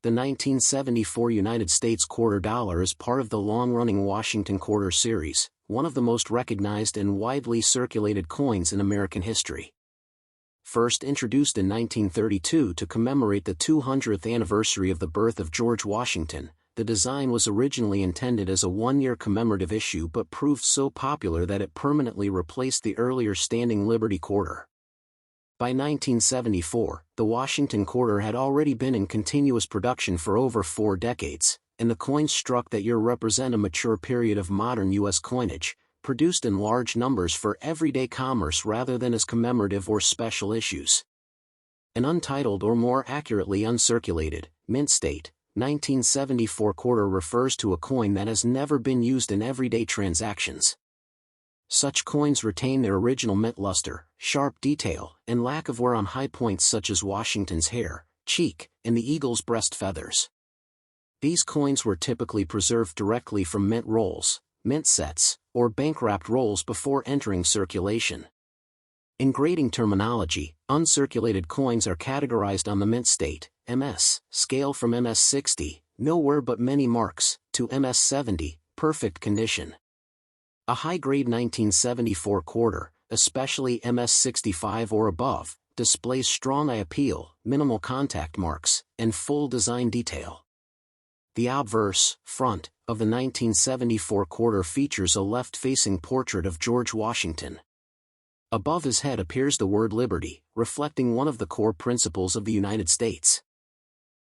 The 1974 United States quarter dollar is part of the long-running Washington quarter series, one of the most recognized and widely circulated coins in American history. First introduced in 1932 to commemorate the 200th anniversary of the birth of George Washington, the design was originally intended as a one-year commemorative issue but proved so popular that it permanently replaced the earlier standing Liberty quarter. By 1974, the Washington quarter had already been in continuous production for over 4 decades, and the coins struck that year represent a mature period of modern U.S. coinage, produced in large numbers for everyday commerce rather than as commemorative or special issues. An untitled or more accurately uncirculated, mint state, 1974 quarter refers to a coin that has never been used in everyday transactions. Such coins retain their original mint luster, sharp detail, and lack of wear on high points such as Washington's hair, cheek, and the eagle's breast feathers. These coins were typically preserved directly from mint rolls, mint sets, or bank-wrapped rolls before entering circulation. In grading terminology, uncirculated coins are categorized on the mint state, MS, scale from MS 60, nowhere but many marks, to MS 70, perfect condition. A high-grade 1974 quarter, especially MS 65 or above, displays strong eye appeal, minimal contact marks, and full design detail. The obverse, front, of the 1974 quarter features a left-facing portrait of George Washington. Above his head appears the word Liberty, reflecting one of the core principles of the United States.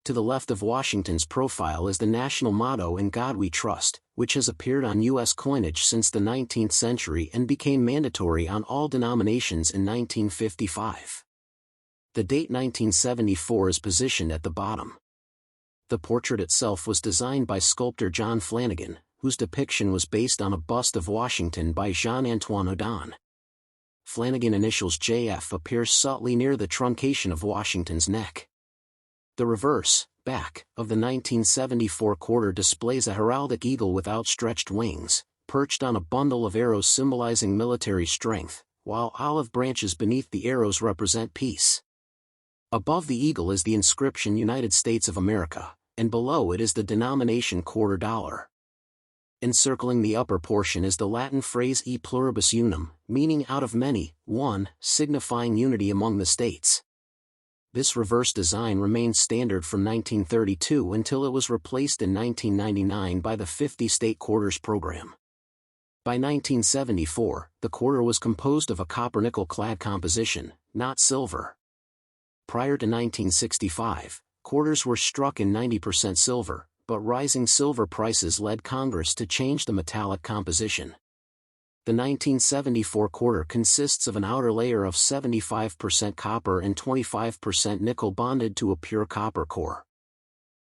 To the left of Washington's profile is the national motto "In God We Trust," which has appeared on U.S. coinage since the 19th century and became mandatory on all denominations in 1955. The date 1974 is positioned at the bottom. The portrait itself was designed by sculptor John Flanagan, whose depiction was based on a bust of Washington by Jean-Antoine Houdon. Flanagan initials JF appear subtly near the truncation of Washington's neck. The reverse, back, of the 1974 quarter displays a heraldic eagle with outstretched wings, perched on a bundle of arrows symbolizing military strength, while olive branches beneath the arrows represent peace. Above the eagle is the inscription United States of America, and below it is the denomination quarter dollar. Encircling the upper portion is the Latin phrase e pluribus unum, meaning out of many, one, signifying unity among the states. This reverse design remained standard from 1932 until it was replaced in 1999 by the 50-state quarters program. By 1974, the quarter was composed of a copper-nickel clad composition, not silver. Prior to 1965, quarters were struck in 90% silver, but rising silver prices led Congress to change the metallic composition. The 1974 quarter consists of an outer layer of 75% copper and 25% nickel bonded to a pure copper core.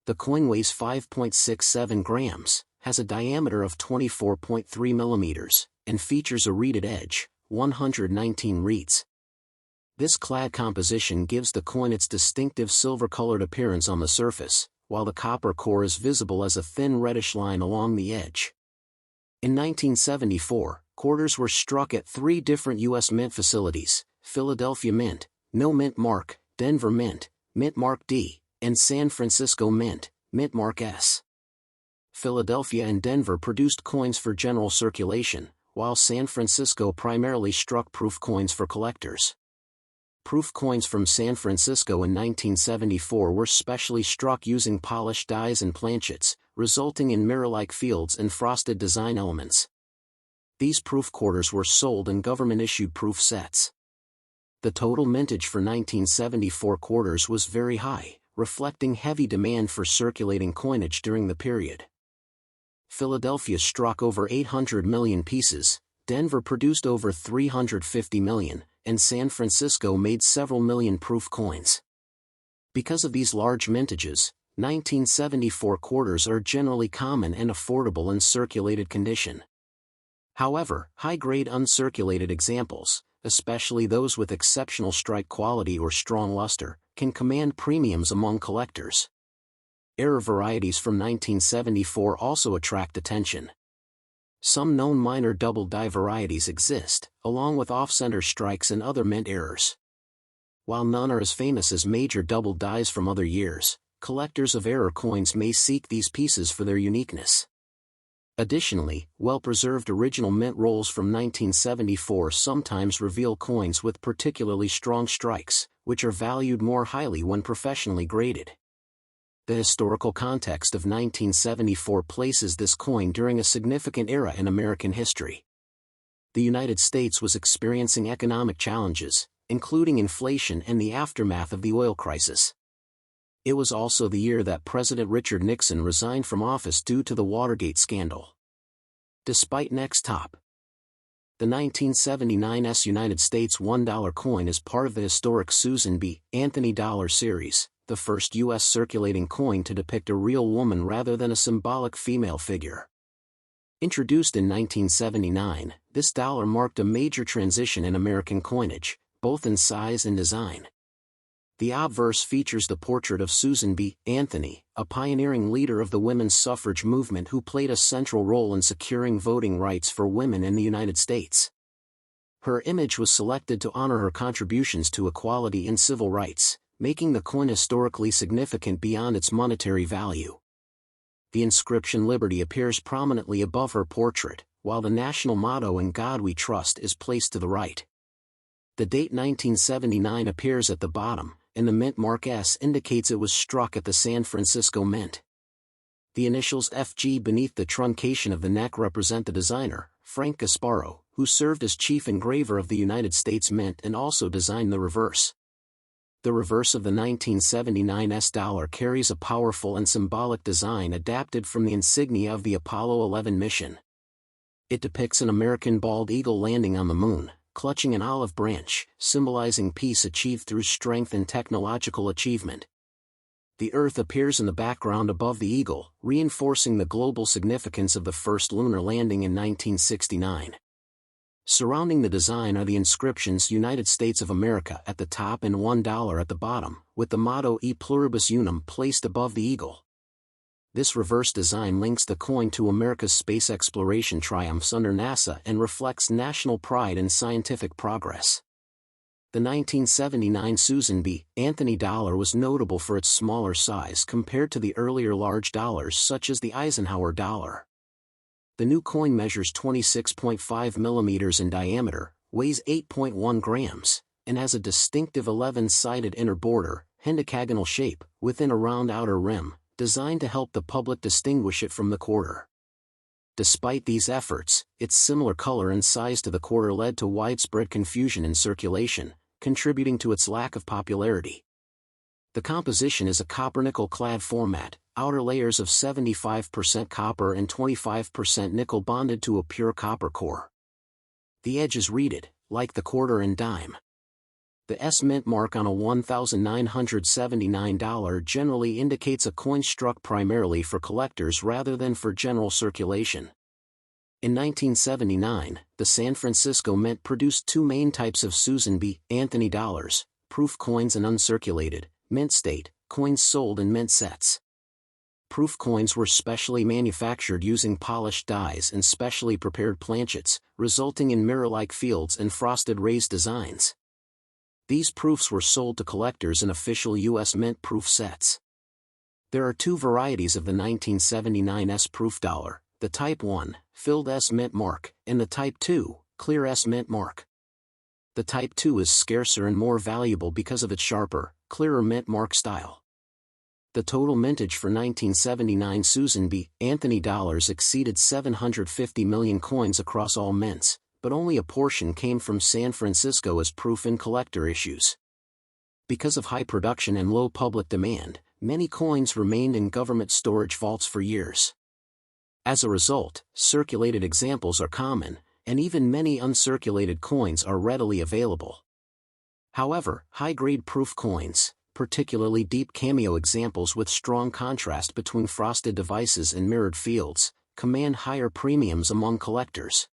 The coin weighs 5.67 grams, has a diameter of 24.3 millimeters, and features a reeded edge, 119 reeds. This clad composition gives the coin its distinctive silver-colored appearance on the surface, while the copper core is visible as a thin reddish line along the edge. In 1974, quarters were struck at 3 different U.S. mint facilities: Philadelphia Mint, No Mint Mark, Denver Mint, Mint Mark D, and San Francisco Mint, Mint Mark S. Philadelphia and Denver produced coins for general circulation, while San Francisco primarily struck proof coins for collectors. Proof coins from San Francisco in 1974 were specially struck using polished dies and planchets, resulting in mirror-like fields and frosted design elements. These proof quarters were sold in government-issued proof sets. The total mintage for 1974 quarters was very high, reflecting heavy demand for circulating coinage during the period. Philadelphia struck over 800 million pieces, Denver produced over 350 million, and San Francisco made several million proof coins. Because of these large mintages, 1974 quarters are generally common and affordable in circulated condition. However, high-grade uncirculated examples, especially those with exceptional strike quality or strong luster, can command premiums among collectors. Error varieties from 1974 also attract attention. Some known minor double die varieties exist, along with off-center strikes and other mint errors. While none are as famous as major double dies from other years, collectors of error coins may seek these pieces for their uniqueness. Additionally, well-preserved original mint rolls from 1974 sometimes reveal coins with particularly strong strikes, which are valued more highly when professionally graded. The historical context of 1974 places this coin during a significant era in American history. The United States was experiencing economic challenges, including inflation and the aftermath of the oil crisis. It was also the year that President Richard Nixon resigned from office due to the Watergate scandal. Despite next top, the 1979 United States $1 coin is part of the historic Susan B. Anthony dollar series, the first U.S. circulating coin to depict a real woman rather than a symbolic female figure. Introduced in 1979, this dollar marked a major transition in American coinage, both in size and design. The obverse features the portrait of Susan B. Anthony, a pioneering leader of the women's suffrage movement who played a central role in securing voting rights for women in the United States. Her image was selected to honor her contributions to equality and civil rights, making the coin historically significant beyond its monetary value. The inscription Liberty appears prominently above her portrait, while the national motto In God We Trust is placed to the right. The date 1979 appears at the bottom, and the mint mark S indicates it was struck at the San Francisco Mint. The initials FG beneath the truncation of the neck represent the designer, Frank Gasparo, who served as chief engraver of the United States Mint and also designed the reverse. The reverse of the 1979 S dollar carries a powerful and symbolic design adapted from the insignia of the Apollo 11 mission. It depicts an American bald eagle landing on the moon, clutching an olive branch, symbolizing peace achieved through strength and technological achievement. The Earth appears in the background above the eagle, reinforcing the global significance of the first lunar landing in 1969. Surrounding the design are the inscriptions United States of America at the top and $1 at the bottom, with the motto E Pluribus Unum placed above the eagle. This reverse design links the coin to America's space exploration triumphs under NASA and reflects national pride and scientific progress. The 1979 Susan B. Anthony dollar was notable for its smaller size compared to the earlier large dollars such as the Eisenhower dollar. The new coin measures 26.5 millimeters in diameter, weighs 8.1 grams, and has a distinctive 11-sided inner border, hentagonal shape, within a round outer rim, designed to help the public distinguish it from the quarter. Despite these efforts, its similar color and size to the quarter led to widespread confusion in circulation, contributing to its lack of popularity. The composition is a copper-nickel-clad format, outer layers of 75% copper and 25% nickel bonded to a pure copper core. The edge is reeded, like the quarter and dime. The S mint mark on a $1,979 generally indicates a coin struck primarily for collectors rather than for general circulation. In 1979, the San Francisco Mint produced two main types of Susan B. Anthony dollars, proof coins and uncirculated, mint state, coins sold in mint sets. Proof coins were specially manufactured using polished dies and specially prepared planchets, resulting in mirror-like fields and frosted raised designs. These proofs were sold to collectors in official U.S. Mint proof sets. There are two varieties of the 1979 S proof dollar, the Type 1, filled S mint mark, and the Type 2, clear S mint mark. The Type 2 is scarcer and more valuable because of its sharper, clearer mint mark style. The total mintage for 1979 Susan B. Anthony dollars exceeded 750 million coins across all mints, but only a portion came from San Francisco as proof in collector issues. Because of high production and low public demand, many coins remained in government storage vaults for years. As a result, circulated examples are common, and even many uncirculated coins are readily available. However, high-grade proof coins, particularly deep cameo examples with strong contrast between frosted devices and mirrored fields, command higher premiums among collectors.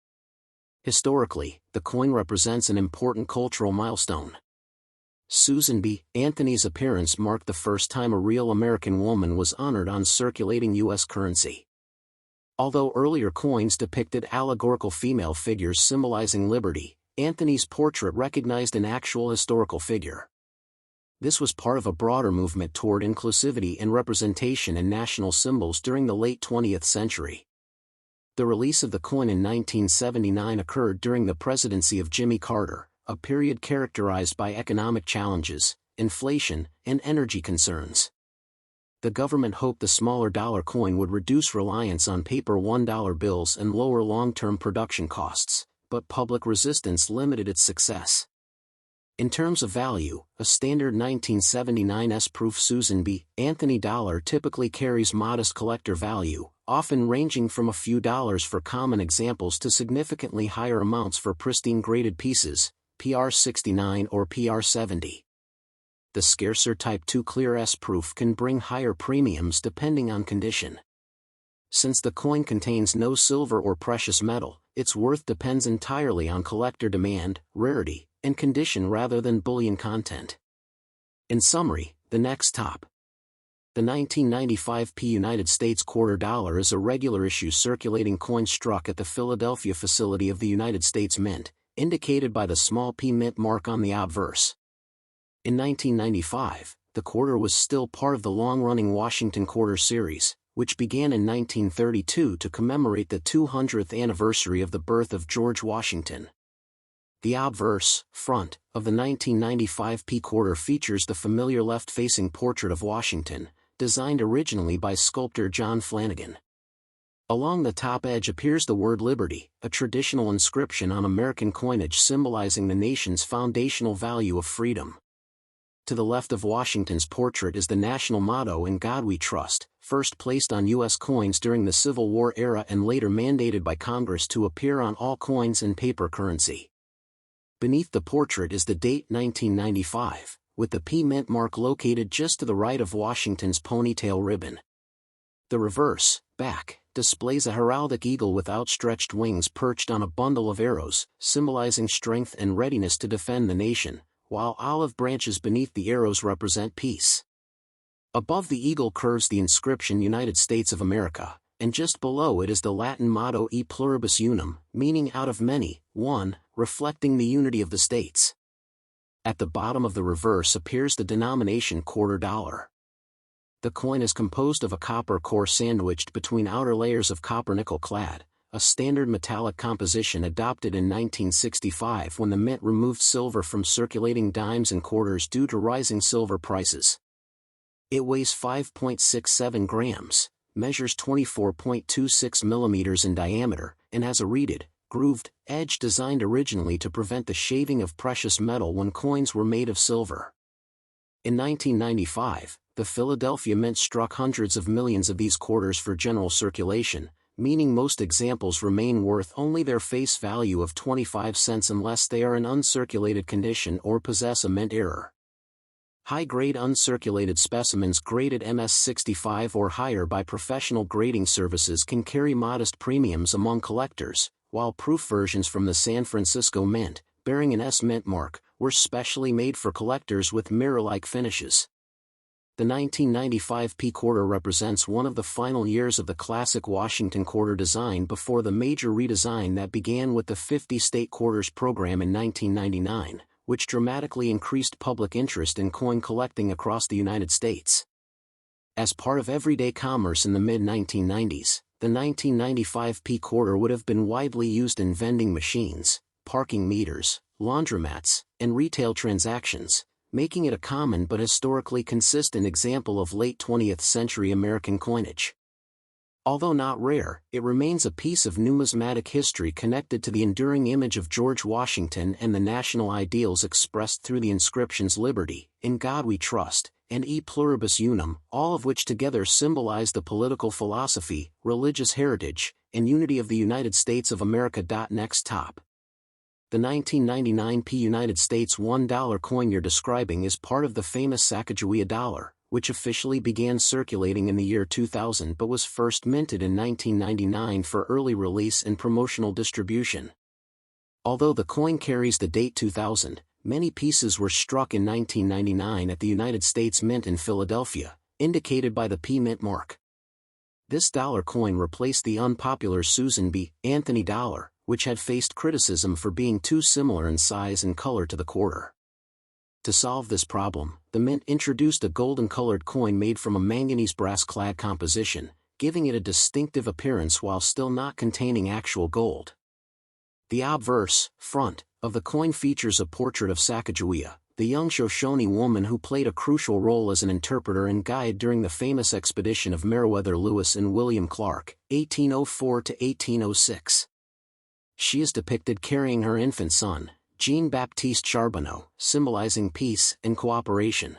Historically, the coin represents an important cultural milestone. Susan B. Anthony's appearance marked the first time a real American woman was honored on circulating U.S. currency. Although earlier coins depicted allegorical female figures symbolizing liberty, Anthony's portrait recognized an actual historical figure. This was part of a broader movement toward inclusivity and representation in national symbols during the late 20th century. The release of the coin in 1979 occurred during the presidency of Jimmy Carter, a period characterized by economic challenges, inflation, and energy concerns. The government hoped the smaller dollar coin would reduce reliance on paper $1 bills and lower long-term production costs, but public resistance limited its success. In terms of value, a standard 1979 S-proof Susan B. Anthony dollar typically carries modest collector value, often ranging from a few dollars for common examples to significantly higher amounts for pristine graded pieces, PR69 or PR70. The scarcer Type 2 clear S-proof can bring higher premiums depending on condition. Since the coin contains no silver or precious metal, its worth depends entirely on collector demand, rarity, and condition rather than bullion content. In summary, the next top. The 1995 United States quarter dollar is a regular issue circulating coin struck at the Philadelphia facility of the United States Mint, indicated by the small P mint mark on the obverse. In 1995, the quarter was still part of the long-running Washington Quarter series, which began in 1932 to commemorate the 200th anniversary of the birth of George Washington. The obverse, front, of the 1995 quarter features the familiar left-facing portrait of Washington, designed originally by sculptor John Flanagan. Along the top edge appears the word Liberty, a traditional inscription on American coinage symbolizing the nation's foundational value of freedom. To the left of Washington's portrait is the national motto "In God We Trust," first placed on U.S. coins during the Civil War era and later mandated by Congress to appear on all coins and paper currency. Beneath the portrait is the date 1995, with the P mint mark located just to the right of Washington's ponytail ribbon. The reverse, back, displays a heraldic eagle with outstretched wings perched on a bundle of arrows, symbolizing strength and readiness to defend the nation, while olive branches beneath the arrows represent peace. Above the eagle curves the inscription United States of America, and just below it is the Latin motto E pluribus unum, meaning out of many, one, reflecting the unity of the states. At the bottom of the reverse appears the denomination quarter dollar. The coin is composed of a copper core sandwiched between outer layers of copper nickel clad, a standard metallic composition adopted in 1965 when the mint removed silver from circulating dimes and quarters due to rising silver prices. It weighs 5.67 grams, measures 24.26 millimeters in diameter, and has a reeded, grooved edge designed originally to prevent the shaving of precious metal when coins were made of silver. In 1995, the Philadelphia Mint struck hundreds of millions of these quarters for general circulation, meaning most examples remain worth only their face value of 25 cents unless they are in uncirculated condition or possess a mint error. High-grade uncirculated specimens graded MS-65 or higher by professional grading services can carry modest premiums among collectors, while proof versions from the San Francisco Mint, bearing an S mint mark, were specially made for collectors with mirror-like finishes. The 1995 quarter represents one of the final years of the classic Washington quarter design before the major redesign that began with the 50-state quarters program in 1999, which dramatically increased public interest in coin collecting across the United States. As part of everyday commerce in the mid-1990s, the 1995 quarter would have been widely used in vending machines, parking meters, laundromats, and retail transactions, making it a common but historically consistent example of late 20th century American coinage. Although not rare, it remains a piece of numismatic history connected to the enduring image of George Washington and the national ideals expressed through the inscriptions Liberty, In God We Trust, and E pluribus unum, all of which together symbolize the political philosophy, religious heritage, and unity of the United States of America. Next top. The 1999 United States $1 coin you're describing is part of the famous Sacagawea dollar, which officially began circulating in the year 2000 but was first minted in 1999 for early release and promotional distribution. Although the coin carries the date 2000, many pieces were struck in 1999 at the United States Mint in Philadelphia, indicated by the P mint mark. This dollar coin replaced the unpopular Susan B. Anthony dollar, which had faced criticism for being too similar in size and color to the quarter. To solve this problem, the mint introduced a golden-colored coin made from a manganese brass-clad composition, giving it a distinctive appearance while still not containing actual gold. The obverse, front, of the coin features a portrait of Sacagawea, the young Shoshone woman who played a crucial role as an interpreter and guide during the famous expedition of Meriwether Lewis and William Clark, 1804 to 1806. She is depicted carrying her infant son, Jean-Baptiste Charbonneau, symbolizing peace and cooperation.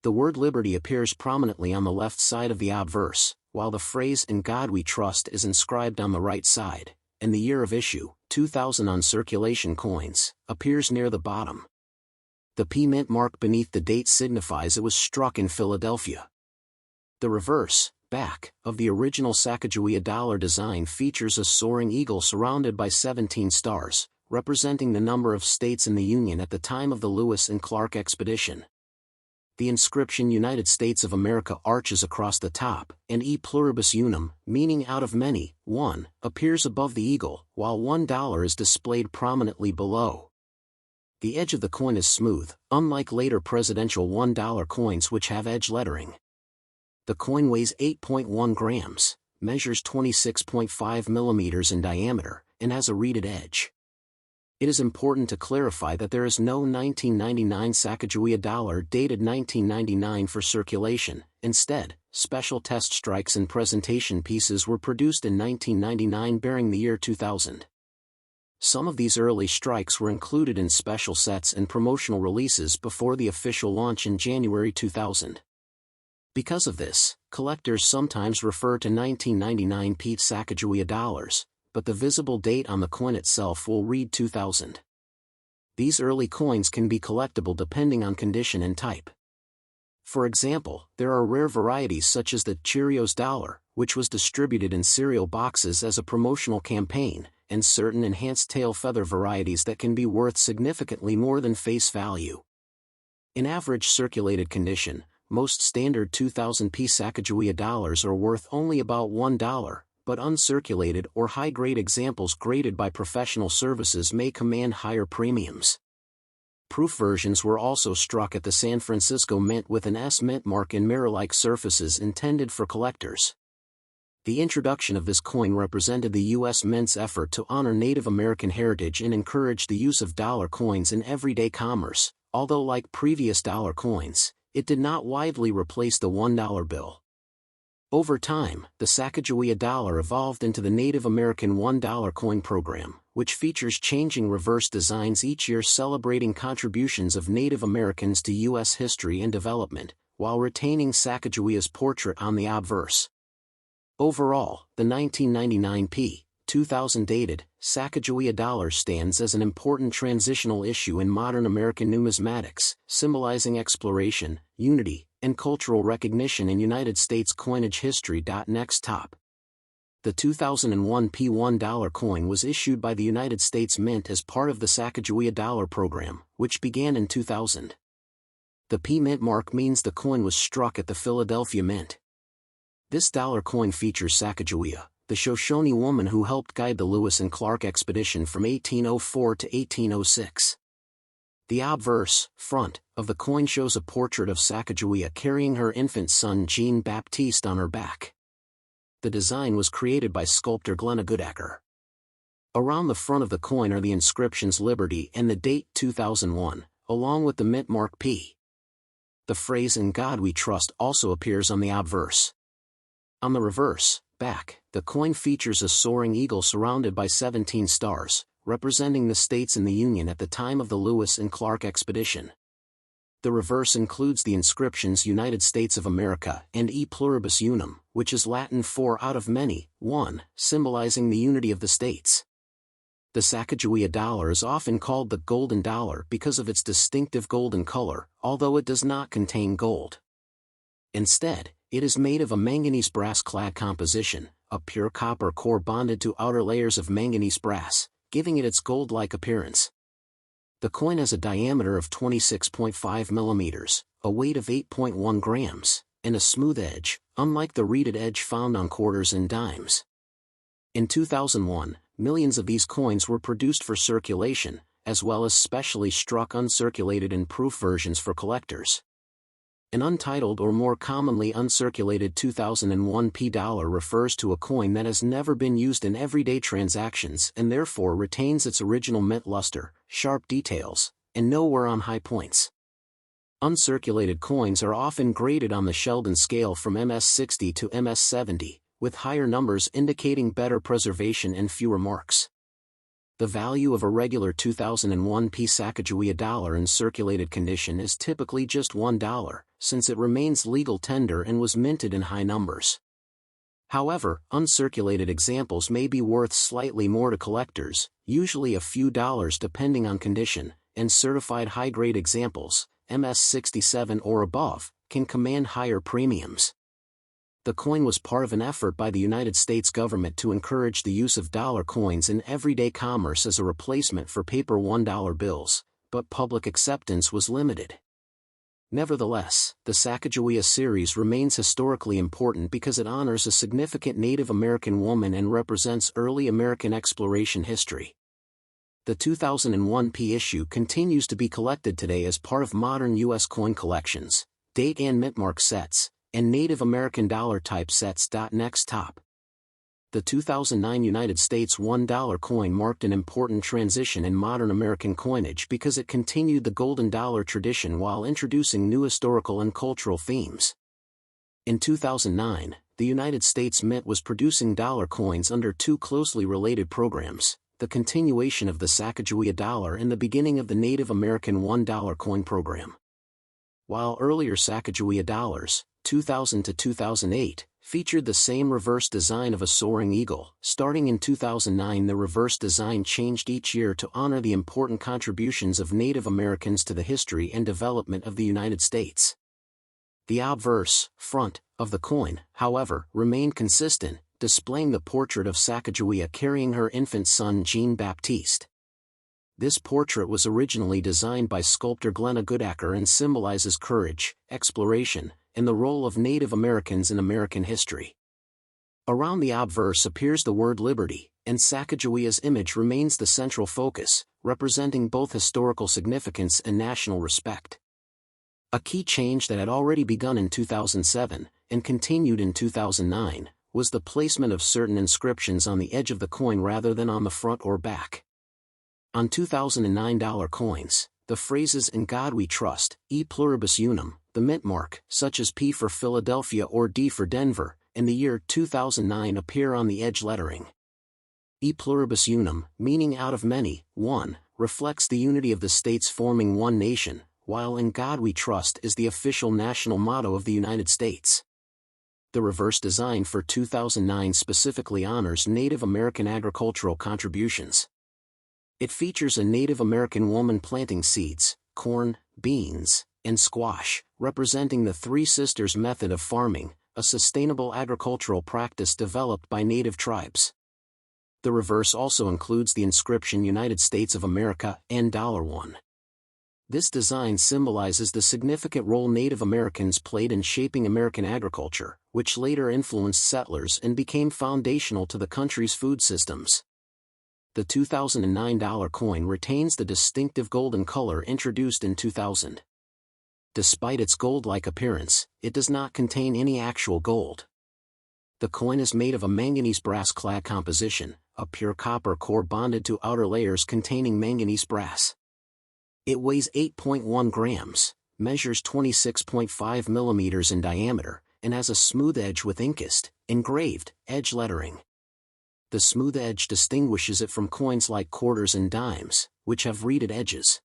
The word liberty appears prominently on the left side of the obverse, while the phrase "In God We Trust" is inscribed on the right side, and the year of issue, 2000 on circulation coins, appears near the bottom. The P mint mark beneath the date signifies it was struck in Philadelphia. The reverse, back, of the original Sacagawea dollar design features a soaring eagle surrounded by 17 stars, representing the number of states in the Union at the time of the Lewis and Clark expedition. The inscription United States of America arches across the top, and E pluribus unum, meaning out of many, one, appears above the eagle, while $1 is displayed prominently below. The edge of the coin is smooth, unlike later presidential $1 coins which have edge lettering. The coin weighs 8.1 grams, measures 26.5 millimeters in diameter, and has a reeded edge. It is important to clarify that there is no 1999 Sacagawea dollar dated 1999 for circulation. Instead, special test strikes and presentation pieces were produced in 1999 bearing the year 2000. Some of these early strikes were included in special sets and promotional releases before the official launch in January 2000. Because of this, collectors sometimes refer to 1999 Pete Sacagawea dollars, but the visible date on the coin itself will read 2000. These early coins can be collectible depending on condition and type. For example, there are rare varieties such as the Cheerios dollar, which was distributed in cereal boxes as a promotional campaign, and certain enhanced tail feather varieties that can be worth significantly more than face value. In average circulated condition, most standard 2000p Sacagawea dollars are worth only about $1, but uncirculated or high-grade examples graded by professional services may command higher premiums. Proof versions were also struck at the San Francisco Mint with an S mint mark in mirror-like surfaces intended for collectors. The introduction of this coin represented the U.S. Mint's effort to honor Native American heritage and encourage the use of dollar coins in everyday commerce, although like previous dollar coins, it did not widely replace the $1 bill. Over time, the Sacagawea dollar evolved into the Native American $1 coin program, which features changing reverse designs each year celebrating contributions of Native Americans to U.S. history and development, while retaining Sacagawea's portrait on the obverse. Overall, the 1999 p. 2000 dated Sacagawea dollar stands as an important transitional issue in modern American numismatics, symbolizing exploration, unity, and cultural recognition in United States coinage history. Next top. The 2001 P$1 coin was issued by the United States Mint as part of the Sacagawea dollar program, which began in 2000. The P mint mark means the coin was struck at the Philadelphia Mint. This dollar coin features Sacagawea, the Shoshone woman who helped guide the Lewis and Clark expedition from 1804 to 1806. The obverse, front, of the coin shows a portrait of Sacagawea carrying her infant son Jean-Baptiste on her back. The design was created by sculptor Glenna Goodacker. Around the front of the coin are the inscriptions Liberty and the date 2001, along with the mint mark P. The phrase "In God We Trust" also appears on the obverse. On the reverse, back, the coin features a soaring eagle surrounded by 17 stars, representing the states in the Union at the time of the Lewis and Clark expedition. The reverse includes the inscriptions United States of America and E pluribus unum, which is Latin for out of many, one, symbolizing the unity of the states. The Sacagawea dollar is often called the golden dollar because of its distinctive golden color, although it does not contain gold. Instead, it is made of a manganese brass-clad composition, a pure copper core bonded to outer layers of manganese brass, giving it its gold-like appearance. The coin has a diameter of 26.5 millimeters, a weight of 8.1 grams, and a smooth edge, unlike the reeded edge found on quarters and dimes. In 2001, millions of these coins were produced for circulation, as well as specially struck uncirculated and proof versions for collectors. An untitled or more commonly uncirculated 2001 P dollar refers to a coin that has never been used in everyday transactions and therefore retains its original mint luster, sharp details, and no wear on high points. Uncirculated coins are often graded on the Sheldon scale from MS60 to MS70, with higher numbers indicating better preservation and fewer marks. The value of a regular 2001 P Sacagawea dollar in circulated condition is typically just $1, since it remains legal tender and was minted in high numbers. However, uncirculated examples may be worth slightly more to collectors, usually a few dollars depending on condition, and certified high-grade examples, MS67 or above, can command higher premiums. The coin was part of an effort by the United States government to encourage the use of dollar coins in everyday commerce as a replacement for paper $1 bills, but public acceptance was limited. Nevertheless, the Sacagawea series remains historically important because it honors a significant Native American woman and represents early American exploration history. The 2001 P issue continues to be collected today as part of modern U.S. coin collections, date and mintmark sets, and Native American dollar-type sets. Next top. The 2009 United States $1 coin marked an important transition in modern American coinage because it continued the golden dollar tradition while introducing new historical and cultural themes. In 2009, the United States Mint was producing dollar coins under two closely related programs, the continuation of the Sacagawea dollar and the beginning of the Native American $1 coin program. While earlier Sacagawea dollars, 2000 to 2008, featured the same reverse design of a soaring eagle. Starting in 2009, the reverse design changed each year to honor the important contributions of Native Americans to the history and development of the United States. The obverse, front, of the coin, however, remained consistent, displaying the portrait of Sacagawea carrying her infant son Jean-Baptiste. This portrait was originally designed by sculptor Glenna Goodacker and symbolizes courage, exploration, and the role of Native Americans in American history. Around the obverse appears the word liberty, and Sacagawea's image remains the central focus, representing both historical significance and national respect. A key change that had already begun in 2007, and continued in 2009, was the placement of certain inscriptions on the edge of the coin rather than on the front or back. On 2009 dollar coins, the phrases "In God We Trust," "E Pluribus Unum," the mint mark, such as P for Philadelphia or D for Denver, and the year 2009 appear on the edge lettering. E Pluribus Unum, meaning out of many, one, reflects the unity of the states forming one nation, while "In God We Trust" is the official national motto of the United States. The reverse design for 2009 specifically honors Native American agricultural contributions. It features a Native American woman planting seeds, corn, beans, and squash, representing the Three Sisters method of farming, a sustainable agricultural practice developed by Native tribes. The reverse also includes the inscription United States of America and $1. This design symbolizes the significant role Native Americans played in shaping American agriculture, which later influenced settlers and became foundational to the country's food systems. The 2009 dollar coin retains the distinctive golden color introduced in 2000. Despite its gold-like appearance, it does not contain any actual gold. The coin is made of a manganese brass clad composition, a pure copper core bonded to outer layers containing manganese brass. It weighs 8.1 grams, measures 26.5 millimeters in diameter, and has a smooth edge with inked, engraved, edge lettering. The smooth edge distinguishes it from coins like quarters and dimes, which have reeded edges.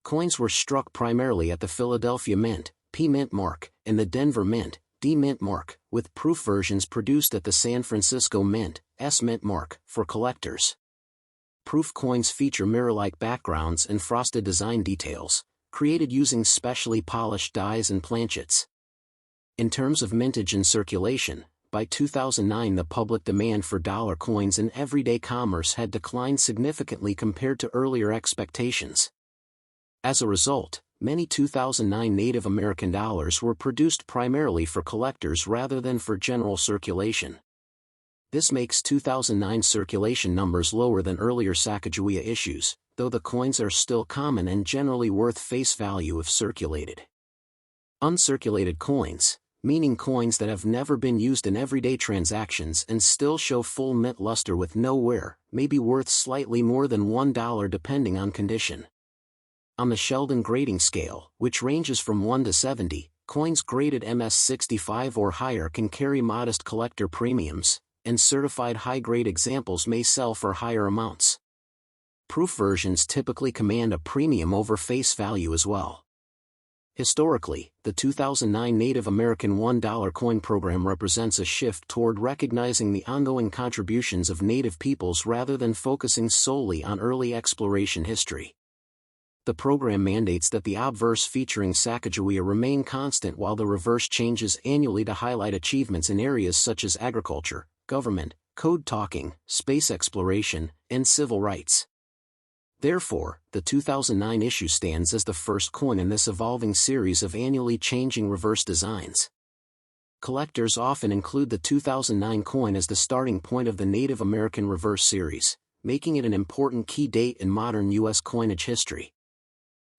Coins were struck primarily at the Philadelphia Mint, P mint mark, and the Denver Mint, D mint mark, with proof versions produced at the San Francisco Mint, S mint mark, for collectors. Proof coins feature mirror-like backgrounds and frosted design details, created using specially polished dies and planchets. In terms of mintage and circulation, by 2009 the public demand for dollar coins in everyday commerce had declined significantly compared to earlier expectations. As a result, many 2009 Native American dollars were produced primarily for collectors rather than for general circulation. This makes 2009 circulation numbers lower than earlier Sacagawea issues, though the coins are still common and generally worth face value if circulated. Uncirculated coins, meaning coins that have never been used in everyday transactions and still show full mint luster with no wear, may be worth slightly more than $1 depending on condition. On the Sheldon grading scale, which ranges from 1 to 70, coins graded MS65 or higher can carry modest collector premiums, and certified high-grade examples may sell for higher amounts. Proof versions typically command a premium over face value as well. Historically, the 2009 Native American $1 coin program represents a shift toward recognizing the ongoing contributions of Native peoples rather than focusing solely on early exploration history. The program mandates that the obverse featuring Sacagawea remain constant while the reverse changes annually to highlight achievements in areas such as agriculture, government, code talking, space exploration, and civil rights. Therefore, the 2009 issue stands as the first coin in this evolving series of annually changing reverse designs. Collectors often include the 2009 coin as the starting point of the Native American reverse series, making it an important key date in modern U.S. coinage history.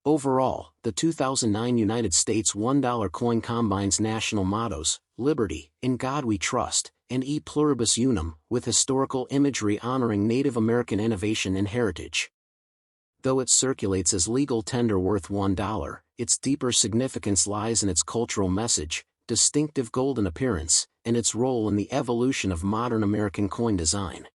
Overall, the 2009 United States $1 coin combines national mottos, Liberty, In God We Trust, and E Pluribus Unum, with historical imagery honoring Native American innovation and heritage. Though it circulates as legal tender worth $1, its deeper significance lies in its cultural message, distinctive golden appearance, and its role in the evolution of modern American coin design.